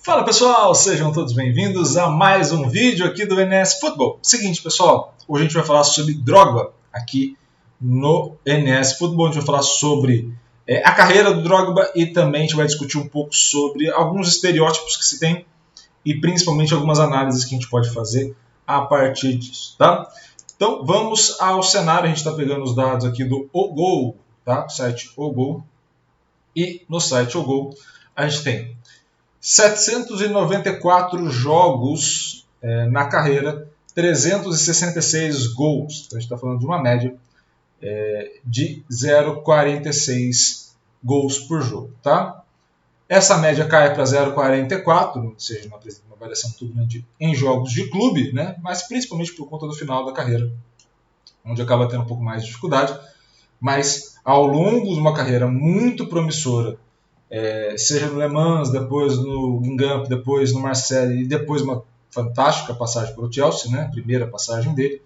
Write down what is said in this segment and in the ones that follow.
Fala pessoal, sejam todos bem-vindos a mais um vídeo aqui do NS Football. Seguinte pessoal, hoje a gente vai falar sobre Drogba aqui no NS Football. A gente vai falar sobre a carreira do Drogba e também a gente vai discutir um pouco sobre alguns estereótipos que se tem e principalmente algumas análises que a gente pode fazer a partir disso, tá? Então vamos ao cenário, a gente está pegando os dados aqui do OGOL, tá? Site OGOL. E no site OGOL a gente tem 794 jogos na carreira, 366 gols. Então a gente está falando de uma média de 0,46 gols por jogo. Tá? Essa média cai para 0,44, ou seja, uma variação muito grande em jogos de clube, né? Mas principalmente por conta do final da carreira, onde acaba tendo um pouco mais de dificuldade. Mas ao longo de uma carreira muito promissora, seja no Le Mans, depois no Guingamp, depois no Marseille e depois uma fantástica passagem pelo Chelsea, né? Primeira passagem dele,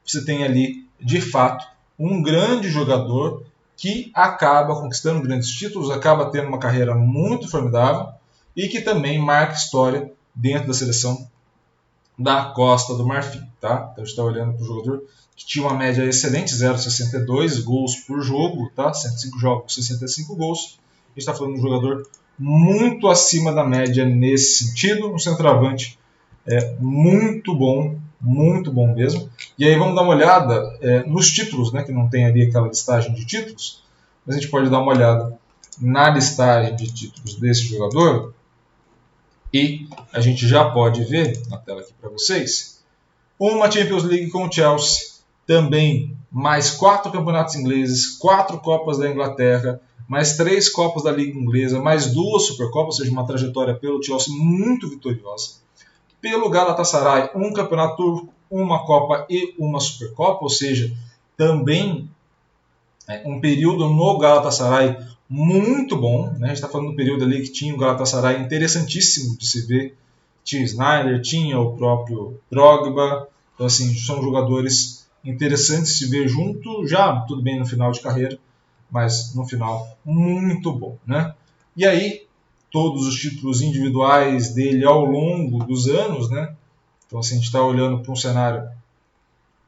você tem ali, de fato, um grande jogador que acaba conquistando grandes títulos, acaba tendo uma carreira muito formidável e que também marca história dentro da seleção da Costa do Marfim. Tá? Então a gente está olhando para o jogador que tinha uma média excelente, 0,62 gols por jogo, tá? 105 jogos, 65 gols. A gente está falando de um jogador muito acima da média nesse sentido, um centroavante muito bom mesmo. E aí vamos dar uma olhada nos títulos, né, que não tem ali aquela listagem de títulos, mas a gente pode dar uma olhada na listagem de títulos desse jogador e a gente já pode ver na tela aqui para vocês uma Champions League com o Chelsea, também mais 4 campeonatos ingleses, 4 Copas da Inglaterra, mais 3 Copas da Liga Inglesa, mais 2 Supercopas, ou seja, uma trajetória pelo Chelsea muito vitoriosa. Pelo Galatasaray, um campeonato turco, uma Copa e uma Supercopa, ou seja, também um período no Galatasaray muito bom. Né? A gente está falando do período ali que tinha o Galatasaray interessantíssimo de se ver. Tinha o Snyder, tinha o próprio Drogba. Então, assim, são jogadores interessantes de se ver junto, já tudo bem no final de carreira, mas no final muito bom, né? E aí todos os títulos individuais dele ao longo dos anos, né? Então assim, a gente está olhando para um cenário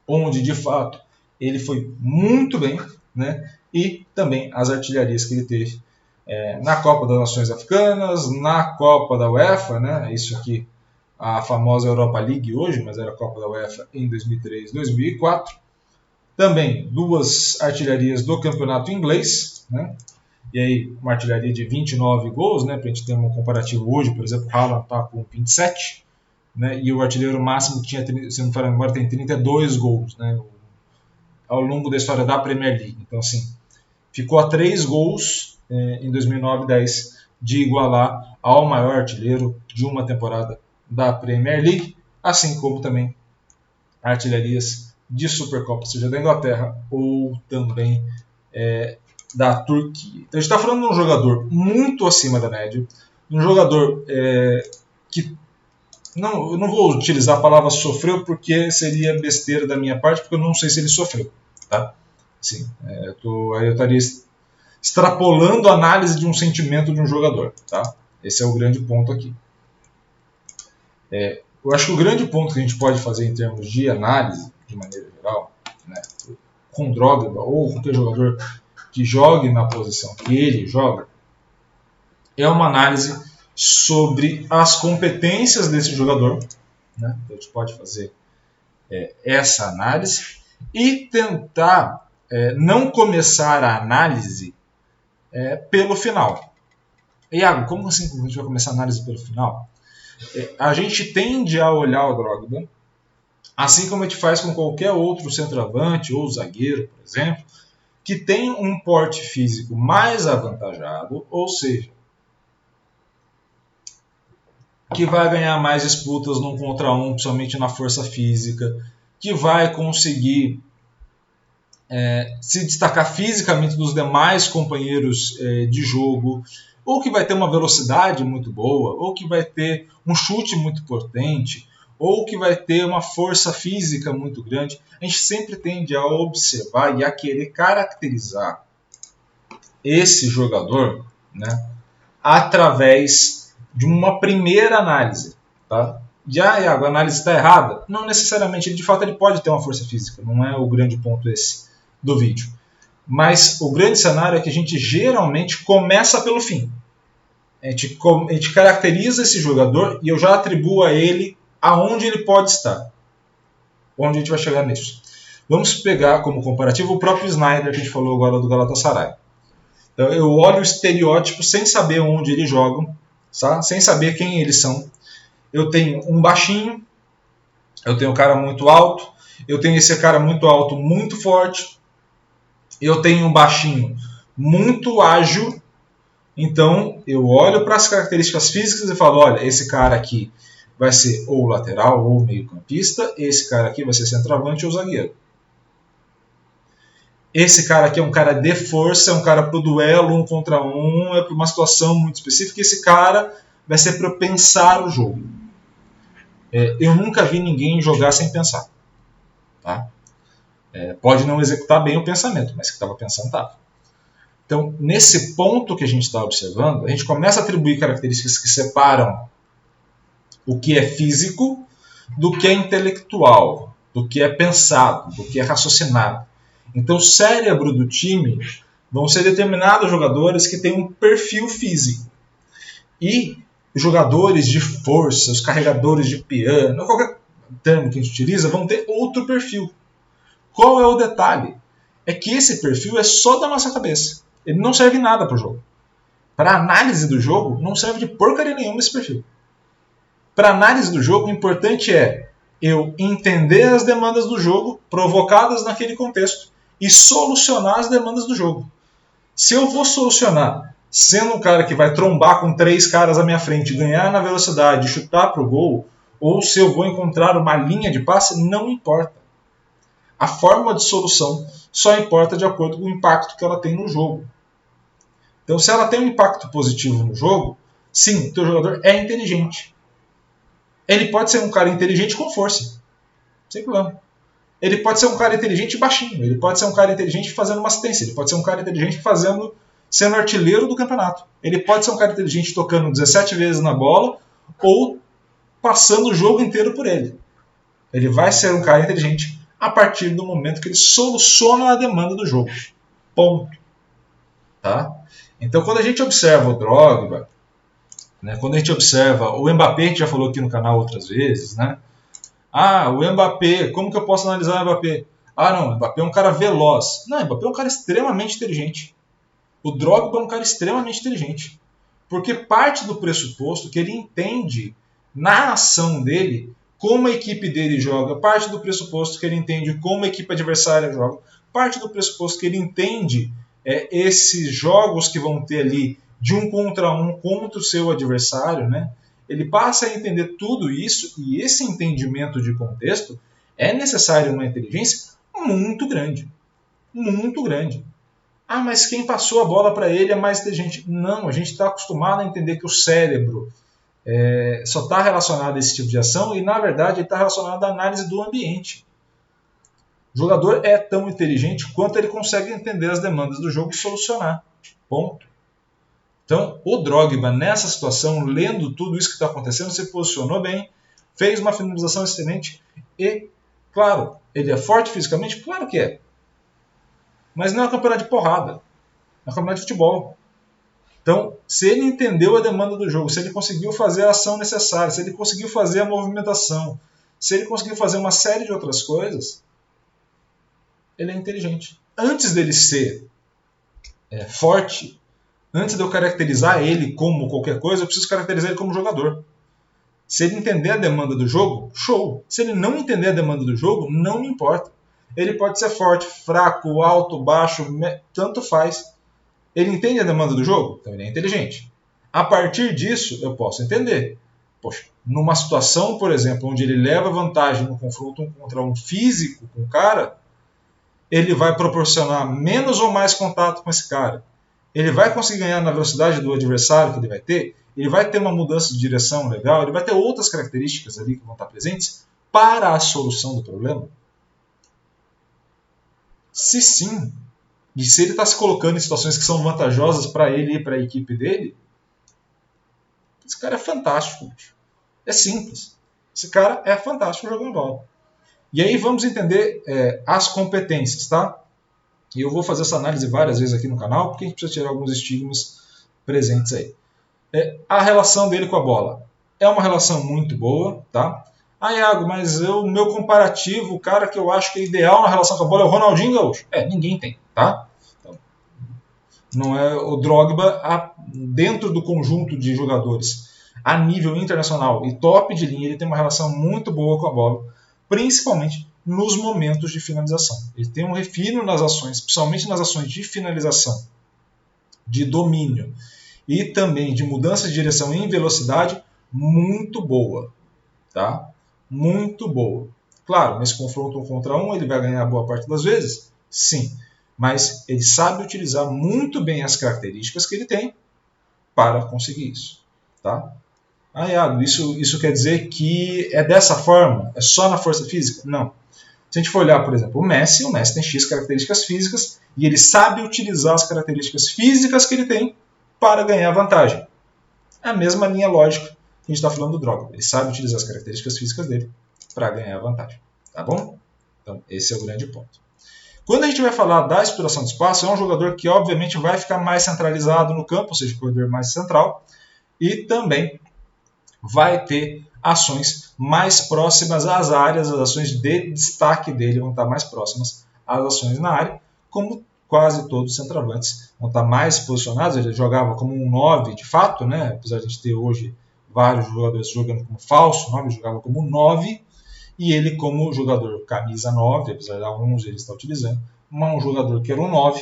onde de fato ele foi muito bem, né? E também as artilharias que ele teve na Copa das Nações Africanas, na Copa da UEFA, né? Isso aqui a famosa Europa League hoje, mas era a Copa da UEFA em 2003, 2004. Também 2 artilharias do campeonato inglês, né? E aí uma artilharia de 29 gols, né? Para a gente ter um comparativo hoje, por exemplo, o Haaland está com 27, né? E o artilheiro máximo tinha, se não me engano, agora tem 32 gols, né? Ao longo da história da Premier League. Então, assim, ficou a 3 gols em 2009 e 10 de igualar ao maior artilheiro de uma temporada da Premier League, assim como também artilharias de Supercopa, seja da Inglaterra ou também da Turquia. Então a gente está falando de um jogador muito acima da média, um jogador que eu não vou utilizar a palavra sofreu porque seria besteira da minha parte, porque eu não sei se ele sofreu. Tá? Sim, eu estaria extrapolando a análise de um sentimento de um jogador. Tá? Esse é o grande ponto aqui. Eu acho que o grande ponto que a gente pode fazer em termos de análise, de maneira geral, né, com Drogba ou qualquer jogador que jogue na posição que ele joga, é uma análise sobre as competências desse jogador. Né? Então a gente pode fazer essa análise e tentar não começar a análise pelo final. Iago, como assim a gente vai começar a análise pelo final? A gente tende a olhar o Drogba, assim como a gente faz com qualquer outro centroavante ou zagueiro, por exemplo, que tem um porte físico mais avantajado, ou seja, que vai ganhar mais disputas num contra um, principalmente na força física, que vai conseguir se destacar fisicamente dos demais companheiros de jogo, ou que vai ter uma velocidade muito boa, ou que vai ter um chute muito potente, ou que vai ter uma força física muito grande. A gente sempre tende a observar e a querer caracterizar esse jogador, né, através de uma primeira análise. Tá? Iago, a análise está errada? Não necessariamente, de fato ele pode ter uma força física, não é o grande ponto esse do vídeo. Mas o grande cenário é que a gente geralmente começa pelo fim. A gente caracteriza esse jogador e eu já atribuo a ele aonde ele pode estar. Onde a gente vai chegar nisso. Vamos pegar como comparativo o próprio Sneijder, que a gente falou agora do Galatasaray. Então eu olho o estereótipo sem saber onde eles jogam, tá? Sem saber quem eles são. Eu tenho um baixinho, eu tenho um cara muito alto, eu tenho esse cara muito alto, muito forte, eu tenho um baixinho muito ágil. Então eu olho para as características físicas e falo, olha, esse cara aqui vai ser ou lateral ou meio campista, esse cara aqui vai ser centroavante ou zagueiro. Esse cara aqui é um cara de força, é um cara para o duelo, 1 contra 1, é para uma situação muito específica. Esse cara vai ser para pensar o jogo. Eu nunca vi ninguém jogar sem pensar. Tá? Pode não executar bem o pensamento, mas que estava pensando estava. Então, nesse ponto que a gente está observando, a gente começa a atribuir características que separam o que é físico do que é intelectual, do que é pensado, do que é raciocinado. Então, o cérebro do time vão ser determinados jogadores que têm um perfil físico. E jogadores de força, os carregadores de piano, qualquer termo que a gente utiliza, vão ter outro perfil. Qual é o detalhe? É que esse perfil é só da nossa cabeça. Ele não serve nada para o jogo. Para análise do jogo, não serve de porcaria nenhuma esse perfil. Para análise do jogo, o importante é eu entender as demandas do jogo provocadas naquele contexto e solucionar as demandas do jogo. Se eu vou solucionar sendo um cara que vai trombar com 3 caras à minha frente, ganhar na velocidade, chutar para o gol, ou se eu vou encontrar uma linha de passe, não importa. A forma de solução só importa de acordo com o impacto que ela tem no jogo. Então, se ela tem um impacto positivo no jogo, sim, o teu jogador é inteligente. Ele pode ser um cara inteligente com força, sem problema. Ele pode ser um cara inteligente baixinho, ele pode ser um cara inteligente fazendo uma assistência, ele pode ser um cara inteligente sendo artilheiro do campeonato. Ele pode ser um cara inteligente tocando 17 vezes na bola ou passando o jogo inteiro por ele. Ele vai ser um cara inteligente a partir do momento que ele soluciona a demanda do jogo. Ponto. Tá? Então, quando a gente observa o Drogba, né, quando a gente observa o Mbappé, a gente já falou aqui no canal outras vezes, né? O Mbappé, como que eu posso analisar o Mbappé? Não, o Mbappé é um cara veloz. Não, o Mbappé é um cara extremamente inteligente. O Drogba é um cara extremamente inteligente. Porque parte do pressuposto que ele entende na ação dele como a equipe dele joga, parte do pressuposto que ele entende como a equipe adversária joga, parte do pressuposto que ele entende esses jogos que vão ter ali de 1 contra 1 contra o seu adversário, né? Ele passa a entender tudo isso e esse entendimento de contexto é necessário uma inteligência muito grande. Muito grande. Mas quem passou a bola para ele é mais inteligente. Não, a gente está acostumado a entender que o cérebro só está relacionado a esse tipo de ação e, na verdade, ele está relacionado à análise do ambiente. O jogador é tão inteligente quanto ele consegue entender as demandas do jogo e solucionar. Ponto. Então, o Drogba, nessa situação, lendo tudo isso que está acontecendo, se posicionou bem, fez uma finalização excelente e, claro, ele é forte fisicamente? Claro que é. Mas não é um campeonato de porrada, é um campeonato de futebol. Então, se ele entendeu a demanda do jogo, se ele conseguiu fazer a ação necessária, se ele conseguiu fazer a movimentação, se ele conseguiu fazer uma série de outras coisas, ele é inteligente. Antes dele ser forte, antes de eu caracterizar ele como qualquer coisa, eu preciso caracterizar ele como jogador. Se ele entender a demanda do jogo, show. Se ele não entender a demanda do jogo, não me importa. Ele pode ser forte, fraco, alto, baixo, tanto faz. Ele entende a demanda do jogo? Então ele é inteligente. A partir disso, eu posso entender. Poxa, numa situação, por exemplo, onde ele leva vantagem no confronto 1 contra 1 físico com o cara, ele vai proporcionar menos ou mais contato com esse cara. Ele vai conseguir ganhar na velocidade do adversário que ele vai ter, ele vai ter uma mudança de direção legal, ele vai ter outras características ali que vão estar presentes para a solução do problema? Se sim, e se ele está se colocando em situações que são vantajosas para ele e para a equipe dele, Esse cara é fantástico, bicho. É simples. Esse cara é fantástico jogando bola. E aí vamos entender as competências, tá? E eu vou fazer essa análise várias vezes aqui no canal, porque a gente precisa tirar alguns estigmas presentes aí. A relação dele com a bola é uma relação muito boa, tá? Ah, Iago, mas o meu comparativo, o cara que eu acho que é ideal na relação com a bola é o Ronaldinho Gaúcho. Ninguém tem, tá? Então, não é o Drogba, dentro do conjunto de jogadores a nível internacional e top de linha, ele tem uma relação muito boa com a bola, principalmente nos momentos de finalização. Ele tem um refino nas ações, principalmente nas ações de finalização, de domínio e também de mudança de direção em velocidade, muito boa, tá? Muito boa. Claro, nesse confronto 1 contra 1 ele vai ganhar boa parte das vezes, sim, mas ele sabe utilizar muito bem as características que ele tem para conseguir isso, tá? Iago, isso quer dizer que é dessa forma? É só na força física? Não. Se a gente for olhar, por exemplo, o Messi tem X características físicas e ele sabe utilizar as características físicas que ele tem para ganhar vantagem. É a mesma linha lógica que a gente está falando do Drogba. Ele sabe utilizar as características físicas dele para ganhar vantagem. Tá bom? Então, esse é o grande ponto. Quando a gente vai falar da exploração de espaço, é um jogador que obviamente vai ficar mais centralizado no campo, ou seja, corredor mais central, e também vai ter ações mais próximas às áreas, as ações de destaque dele vão estar mais próximas às ações na área, como quase todos os centroavantes vão estar mais posicionados. Ele jogava como um 9 de fato, né? Apesar de a gente ter hoje vários jogadores jogando como falso 9, ele jogava como 9, e ele como jogador camisa 9, apesar da 11 ele está utilizando, mas um jogador que era um 9,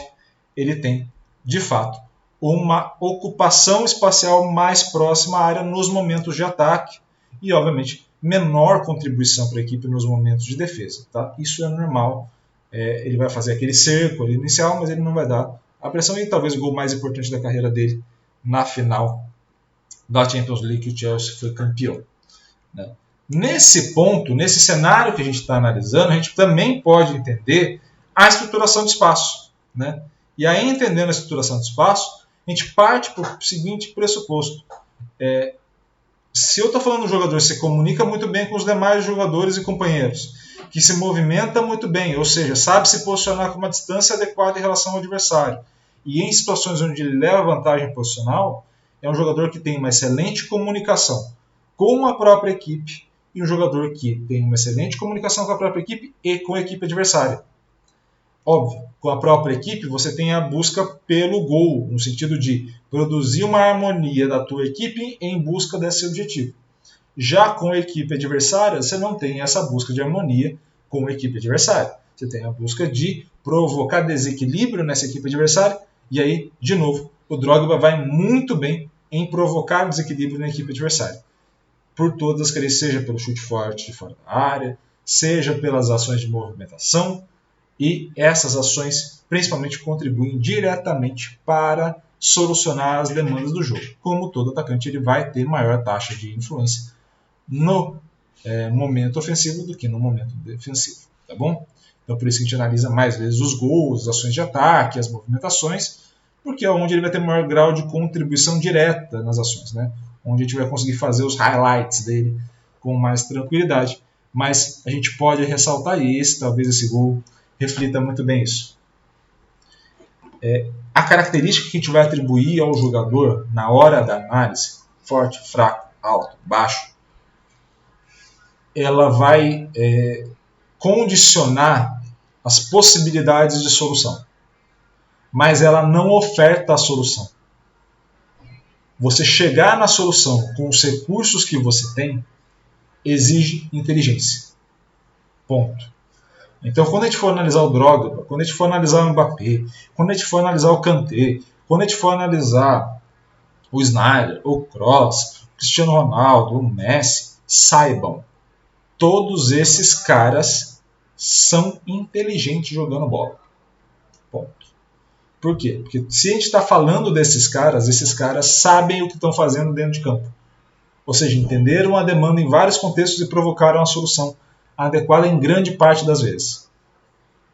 ele tem, de fato, uma ocupação espacial mais próxima à área nos momentos de ataque e, obviamente, menor contribuição para a equipe nos momentos de defesa. Tá? Isso é normal. Ele vai fazer aquele cerco ali inicial, mas ele não vai dar a pressão. E talvez o gol mais importante da carreira dele na final da Champions League, que o Chelsea foi campeão. Né? Nesse ponto, nesse cenário que a gente está analisando, a gente também pode entender a estruturação de espaço. Né? E aí, entendendo a estruturação de espaço, a gente parte para o seguinte pressuposto. Se eu estou falando de um jogador que se comunica muito bem com os demais jogadores e companheiros, que se movimenta muito bem, ou seja, sabe se posicionar com uma distância adequada em relação ao adversário, e em situações onde ele leva vantagem posicional, é um jogador que tem uma excelente comunicação com a própria equipe e um jogador que tem uma excelente comunicação com a própria equipe e com a equipe adversária. Óbvio, com a própria equipe você tem a busca pelo gol, no sentido de produzir uma harmonia da tua equipe em busca desse objetivo. Já com a equipe adversária, você não tem essa busca de harmonia com a equipe adversária. Você tem a busca de provocar desequilíbrio nessa equipe adversária, e aí, de novo, o Drogba vai muito bem em provocar desequilíbrio na equipe adversária. Por todas as características, seja pelo chute forte de fora da área, seja pelas ações de movimentação, e essas ações principalmente contribuem diretamente para solucionar as demandas do jogo. Como todo atacante, ele vai ter maior taxa de influência no momento ofensivo do que no momento defensivo. Tá bom? Então, por isso que a gente analisa mais vezes os gols, as ações de ataque, as movimentações, porque é onde ele vai ter maior grau de contribuição direta nas ações, né? Onde a gente vai conseguir fazer os highlights dele com mais tranquilidade. Mas a gente pode ressaltar isso, talvez esse gol reflita muito bem isso. A característica que a gente vai atribuir ao jogador na hora da análise, forte, fraco, alto, baixo, ela vai condicionar as possibilidades de solução. Mas ela não oferta a solução. Você chegar na solução com os recursos que você tem exige inteligência. Ponto. Então, quando a gente for analisar o Drogba, quando a gente for analisar o Mbappé, quando a gente for analisar o Kanté, quando a gente for analisar o Snyder, o Kroos, o Cristiano Ronaldo, o Messi, saibam, todos esses caras são inteligentes jogando bola. Ponto. Por quê? Porque se a gente está falando desses caras, esses caras sabem o que estão fazendo dentro de campo. Ou seja, entenderam a demanda em vários contextos e provocaram a solução adequada em grande parte das vezes.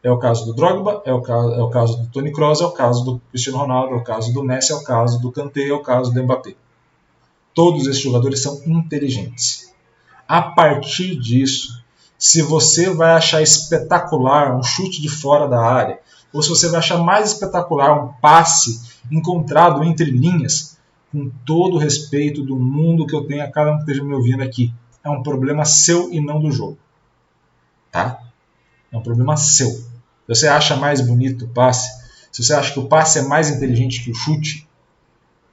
É o caso do Drogba, é o caso do Toni Kroos, é o caso do Cristiano Ronaldo, é o caso do Messi, é o caso do Kanté, é o caso do Mbappé. Todos esses jogadores são inteligentes. A partir disso, se você vai achar espetacular um chute de fora da área, ou se você vai achar mais espetacular um passe encontrado entre linhas, com todo o respeito do mundo que eu tenho a cada um que esteja me ouvindo aqui, é um problema seu e não do jogo. Tá? É um problema seu. Se você acha mais bonito o passe, se você acha que o passe é mais inteligente que o chute,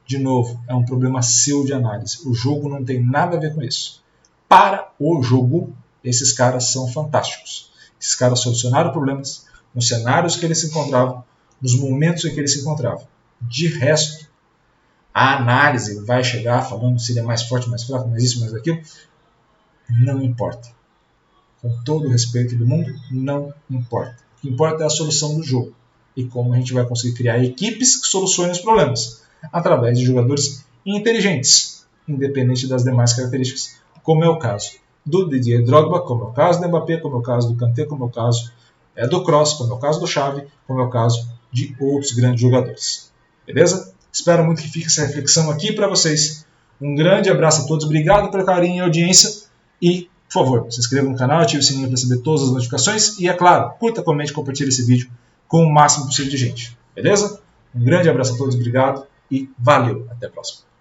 de novo, é um problema seu de análise. O jogo não tem nada a ver com isso. Para o jogo, esses caras são fantásticos. Esses caras solucionaram problemas nos cenários que eles se encontravam, nos momentos em que eles se encontravam. De resto, a análise vai chegar falando se ele é mais forte, mais fraco, mais isso, mais aquilo. Não importa. Com todo o respeito do mundo, não importa. O que importa é a solução do jogo. E como a gente vai conseguir criar equipes que solucionem os problemas. Através de jogadores inteligentes, independente das demais características. Como é o caso do Didier Drogba, como é o caso do Mbappé, como é o caso do Kanté, como é o caso do Kroos, como é o caso do Xavi, como é o caso de outros grandes jogadores. Beleza? Espero muito que fique essa reflexão aqui para vocês. Um grande abraço a todos, obrigado pelo carinho e audiência e, por favor, se inscreva no canal, ative o sininho para receber todas as notificações e, é claro, curta, comente e compartilhe esse vídeo com o máximo possível de gente. Beleza? Um grande abraço a todos, obrigado e valeu! Até a próxima.